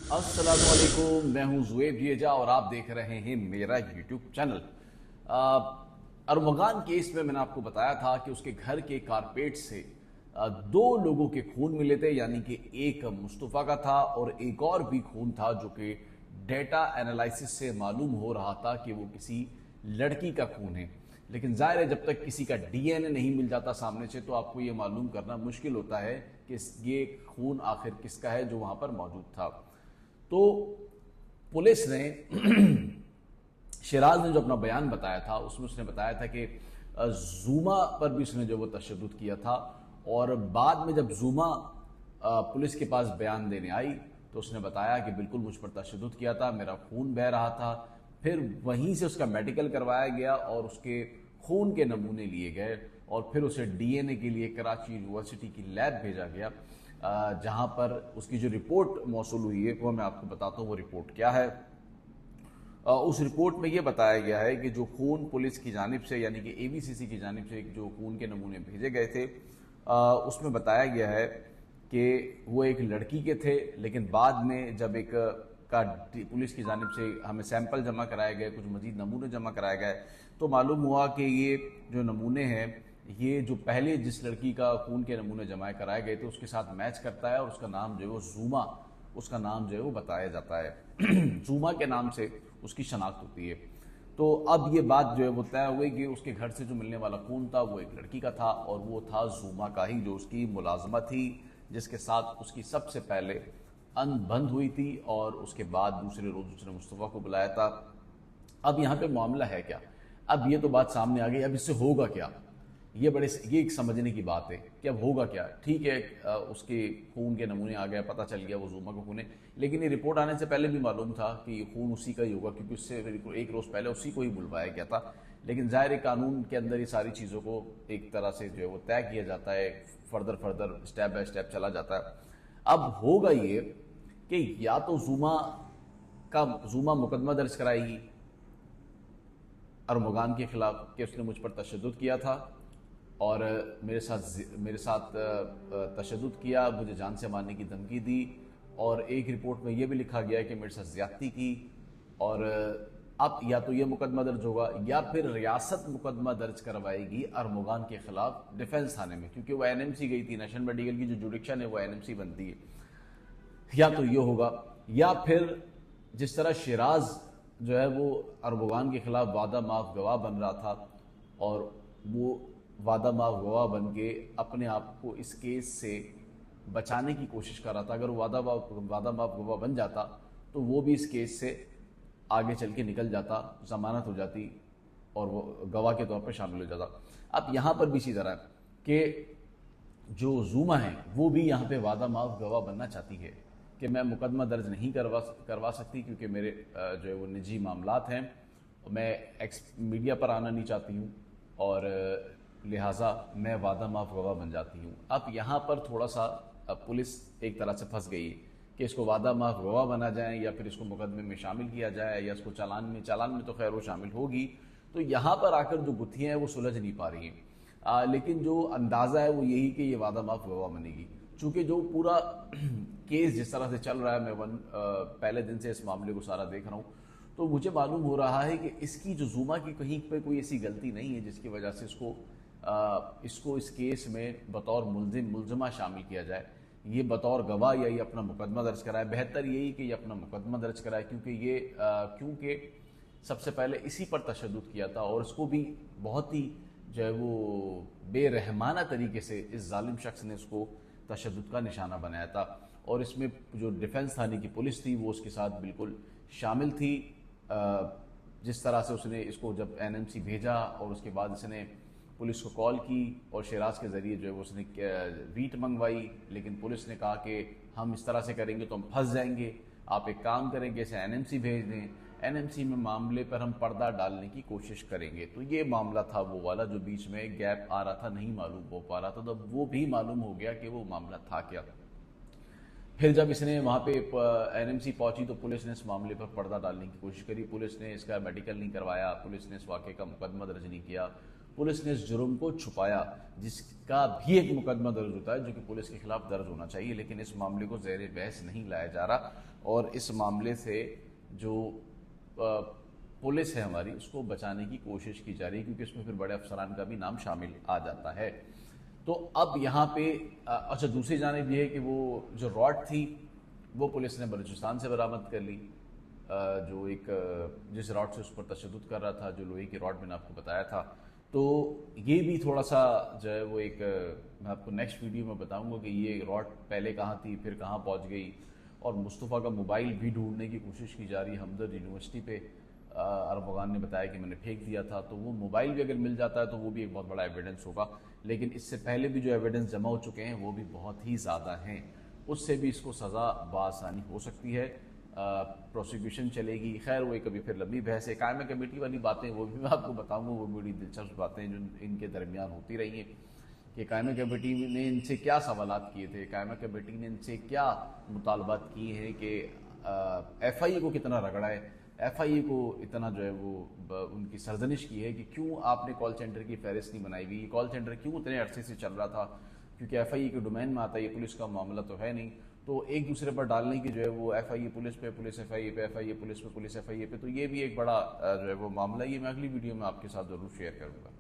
अस्सलाम वालेकुम, मैं हूं ज़ुएब येजा और आप देख रहे हैं मेरा यूट्यूब चैनल। अरमगान केस में मैंने आपको बताया था कि उसके घर के कारपेट से दो लोगों के खून मिले थे, यानी कि एक मुस्तफ़ा का था और एक और भी खून था जो कि डेटा एनालिसिस से मालूम हो रहा था कि वो किसी लड़की का खून है। लेकिन जाहिर है जब तक किसी का डीएनए नहीं मिल जाता सामने से तो आपको ये मालूम करना मुश्किल होता है कि ये खून आखिर किसका है जो वहां पर मौजूद था। तो पुलिस ने शिराज ने जो अपना बयान बताया था उसमें उसने बताया था कि जूमा पर भी उसने जो वो तशद्दुद किया था, और बाद में जब जूमा पुलिस के पास बयान देने आई तो उसने बताया कि बिल्कुल मुझ पर तशद्दुद किया था, मेरा खून बह रहा था। फिर वहीं से उसका मेडिकल करवाया गया और उसके खून के नमूने लिए गए और फिर उसे डीएनए के लिए कराची यूनिवर्सिटी की लैब भेजा गया, जहां पर उसकी जो रिपोर्ट मौसूल हुई है वो मैं आपको बताता हूँ वो रिपोर्ट क्या है। उस रिपोर्ट में ये बताया गया है कि जो खून पुलिस की जानिब से यानी कि एबीसीसी की जानिब से जो खून के नमूने भेजे गए थे उसमें बताया गया है कि वो एक लड़की के थे, लेकिन बाद में जब एक का पुलिस की जानिब से हमें सैंपल जमा कराए गए, कुछ मजीद नमूने जमा कराए गए, तो मालूम हुआ कि ये जो नमूने हैं ये जो पहले जिस लड़की का खून के नमूने जमा कराए गए थे उसके साथ मैच करता है और उसका नाम जो है वो जूमा, उसका नाम जो है वो बताया जाता है जूमा के नाम से उसकी शनाख्त होती है। तो अब ये बात जो है वो तय हुई कि उसके घर से जो मिलने वाला खून था वो एक लड़की का था और वो था जूमा का ही, जो उसकी मुलाजमा थी, जिसके साथ उसकी सबसे पहले अनबंद हुई थी और उसके बाद दूसरे रोज उसने मुस्तफ़ा को बुलाया था। अब यहाँ पे मामला है क्या? अब ये तो बात सामने आ गई, अब इससे होगा क्या? ये एक समझने की बात है कि अब होगा क्या। ठीक है, उसके खून के नमूने आ गए, पता चल गया वो जूमा का खून है, लेकिन ये रिपोर्ट आने से पहले भी मालूम था कि ये खून उसी का ही होगा क्योंकि उससे एक रोज पहले उसी को ही बुलवाया गया था। लेकिन जाहिर कानून के अंदर ये सारी चीज़ों को एक तरह से जो है वो तय किया जाता है, फर्दर स्टेप बाय स्टेप चला जाता है। अब होगा ये कि या तो जूमा मुकदमा दर्ज कराएगी अरमगान के खिलाफ कि उसने मुझ पर तशद्दुद किया था और मेरे साथ तशद्दुद किया, मुझे जान से मारने की धमकी दी, और एक रिपोर्ट में यह भी लिखा गया कि मेरे साथ ज्यादती की। और अब या तो ये मुकदमा दर्ज होगा या फिर रियासत मुकदमा दर्ज करवाएगी अरमगान के खिलाफ डिफेंस थाने में, क्योंकि वो एनएमसी गई थी, नेशनल मेडिकल की जो जुडिक्शन है वो एनएमसी बनती है। या तो ये होगा या फिर जिस तरह शिराज जो है वो अरमगान के खिलाफ वादा माफ गवाह बन रहा था और वो वादा माफ गवाह बन के अपने आप को इस केस से बचाने की कोशिश कर रहा था, अगर वादा माफ गवाह बन जाता तो वो भी इस केस से आगे चल के निकल जाता, जमानत हो जाती और वो गवाह के तौर पर शामिल हो जाता। अब यहाँ पर भी इसी तरह कि जो जूमा है वो भी यहाँ पे वादा माफ गवाह बनना चाहती है कि मैं मुकदमा दर्ज नहीं करवा सकती क्योंकि मेरे जो है वो निजी मामलात हैं, मैं मीडिया पर आना नहीं चाहती हूँ और लिहाजा मैं वादा माफ गवाह बन जाती हूँ। अब यहाँ पर थोड़ा सा पुलिस एक तरह से फंस गई कि इसको वादा माफ गवाह बना जाए या फिर इसको मुकदमे में शामिल किया जाए या इसको चालान में तो खैर वो शामिल होगी। तो यहाँ पर आकर जो गुत्थियाँ हैं वो सुलझ नहीं पा रही हैं, लेकिन जो अंदाज़ा है वो यही कि ये वादा माफ गवाह बनेगी। चूँकि जो पूरा केस जिस तरह से चल रहा है, मैं पहले दिन से इस मामले को सारा देख रहा हूँ, तो मुझे मालूम हो रहा है कि इसकी जो जूमा की कहीं पे कोई ऐसी गलती नहीं है जिसकी वजह से इसको इस केस में बतौर मुल्जिमा शामिल किया जाए। ये बतौर गवाह या ये अपना मुकदमा दर्ज कराए, बेहतर यही कि ये अपना मुकदमा दर्ज कराए क्योंकि सबसे पहले इसी पर तशद्दुद किया था और इसको भी बहुत ही जो है वो बेरहमाना तरीके से इस जालिम शख्स ने इसको तशद्दुद का निशाना बनाया था। और इसमें जो डिफेंस थाने की पुलिस थी वो उसके साथ बिल्कुल शामिल थी। जिस तरह से उसने इसको जब एनएमसी भेजा और उसके बाद इसने पुलिस को कॉल की और शिराज के ज़रिए जो है वो उसने रीट मंगवाई, लेकिन पुलिस ने कहा कि हम इस तरह से करेंगे तो हम फंस जाएंगे, आप एक काम करेंगे इसे एनएमसी भेज दें, एनएमसी में मामले पर हम पर्दा डालने की कोशिश करेंगे। तो ये मामला था वो वाला जो बीच में गैप आ रहा था, नहीं मालूम हो पा रहा था, तो वो भी मालूम हो गया कि वो मामला था क्या। फिर जब इसने वहाँ पे एनएमसी पहुंची तो पुलिस ने इस मामले पर पर्दा डालने की कोशिश करी, पुलिस ने इसका मेडिकल नहीं करवाया, पुलिस ने इस वाक़े का मुकदमा दर्ज नहीं किया, पुलिस ने इस जुर्म को छुपाया, जिसका भी एक मुकदमा दर्ज होता है जो कि पुलिस के खिलाफ दर्ज होना चाहिए, लेकिन इस मामले को ज़ेर बहस नहीं लाया जा रहा और इस मामले से जो पुलिस है हमारी उसको बचाने की कोशिश की जा रही है, क्योंकि इसमें फिर बड़े अफसरान का भी नाम शामिल आ जाता है। तो अब यहाँ पे अच्छा, दूसरी जानिब ये है कि वो जो रॉड थी वो पुलिस ने बलूचिस्तान से बरामद कर ली, जो एक जिस रॉड से उस पर तशद्दुद कर रहा था, जो लोहे की रॉड मैंने आपको बताया था। तो ये भी थोड़ा सा जो है वो एक मैं आपको नेक्स्ट वीडियो में बताऊंगा कि ये रॉड पहले कहाँ थी, फिर कहाँ पहुँच गई। और मुस्तफ़ा का मोबाइल भी ढूंढने की कोशिश की जा रही है। हमदर्द यूनिवर्सिटी पे अरफगान ने बताया कि मैंने फेंक दिया था, तो वो मोबाइल भी अगर मिल जाता है तो वो भी एक बहुत बड़ा एविडेंस होगा। लेकिन इससे पहले भी जो एविडेंस जमा हो चुके हैं वो भी बहुत ही ज़्यादा हैं, उससे भी इसको सज़ा बासानी हो सकती है। प्रोसिक्यूशन चलेगी, खैर वो एक कभी फिर लंबी बहस है। कायमा कमेटी वाली बातें वो भी मैं आपको बताऊंगा, वो बड़ी दिलचस्प बातें जो इनके दरमियान होती रही हैं कि कायमा कमेटी ने इनसे क्या सवालात किए थे, कायमा कमेटी ने इनसे क्या मुतालबात किए हैं कि FIA को कितना रगड़ा है, FIA को इतना जो है वो उनकी सरजनिश की है कि क्यों आपने कॉल सेंटर की फहरिस्त नहीं बनाई हुई, कॉल सेंटर क्यों इतने अरसे से चल रहा था, क्योंकि FIA के डोमेन में आता है, ये पुलिस का मामला तो है नहीं। तो एक दूसरे पर डालने की जो है वो FIA पुलिस पे, पुलिस FIA पे, FIA पुलिस पे, पुलिस FIA पे, तो ये भी एक बड़ा जो है वो मामला, ये मैं अगली वीडियो में आपके साथ ज़रूर शेयर करूँगा।